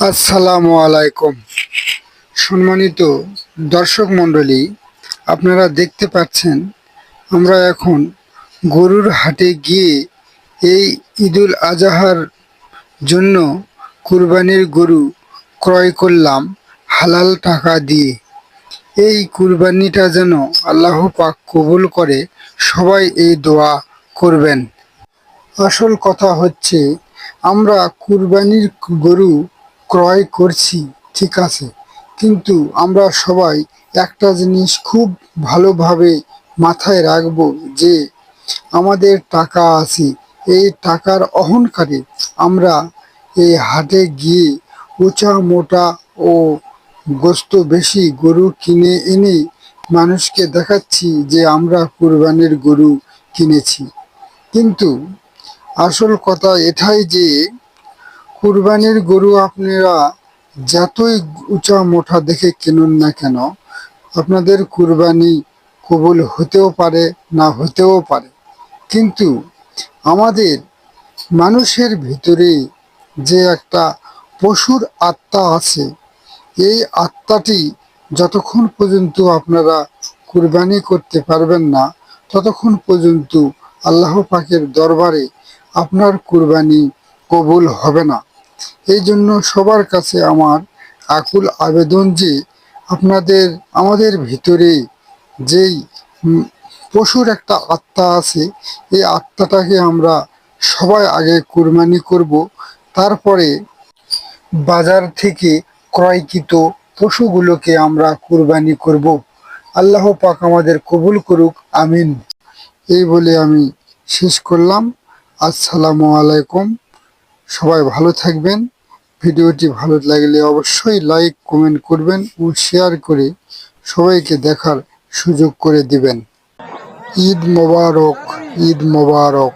আসসালামু আলাইকুম। সম্মানিত দর্শক মণ্ডলী, আপনারা দেখতে পাচ্ছেন আমরা এখন গরুর হাটে গিয়ে এই ঈদুল আজহার জন্য কুরবানির গরু ক্রয় করলাম হালাল টাকা দিয়ে। এই কুরবানিটা যেন আল্লাহ পাক কবুল করে, সবাই এই দোয়া করবেন। আসল কথা হচ্ছে, আমরা কুরবানির গরু ক্রয় করছি ঠিক আছে, কিন্তু আমরা সবাই একটা জিনিস খুব ভালোভাবে মাথায় রাখবো যে আমাদের টাকা আছে, এই টাকার অহংকারে আমরা এই হাটে গিয়ে উঁচা মোটা ও গোস্ত বেশি গরু কিনে এনে মানুষকে দেখাচ্ছি যে আমরা কুরবানির গরু কিনেছি। কিন্তু আসল কথা এটাই যে কুরবানির গরু আপনারা যতই উঁচা মোটা দেখে কিনুন না কেন, আপনাদের কুরবানি কবুল হতেও পারে, না হতেও পারে। কিন্তু আমাদের মানুষের ভিতরে যে একটা পশুর আত্মা আছে, এই আত্মাটি যতক্ষণ পর্যন্ত আপনারা কুরবানি করতে পারবেন না, ততক্ষণ পর্যন্ত আল্লাহ পাকের দরবারে আপনার কুরবানি কবুল হবে না। এই জন্য সবার কাছে আমার আকুল আবেদন যে আমাদের ভিতরে যেই পশুর একটা আত্মা আছে, এই আত্মাটাকে আমরা সবাই আগে কুরবানি করব, তারপরে বাজার থেকে ক্রয়কৃত পশুগুলোকে আমরা কুরবানি করব। আল্লাহ পাক আমাদের কবুল করুক, আমিন। এই বলে আমি শেষ করলাম। আসসালামু আলাইকুম। সবাই ভালো থাকবেন। ভিডিওটি ভালো লাগলে অবশ্যই লাইক কমেন্ট করবেন ও শেয়ার করে সবাইকে দেখার সুযোগ করে দিবেন। ঈদ মোবারক, ঈদ মোবারক।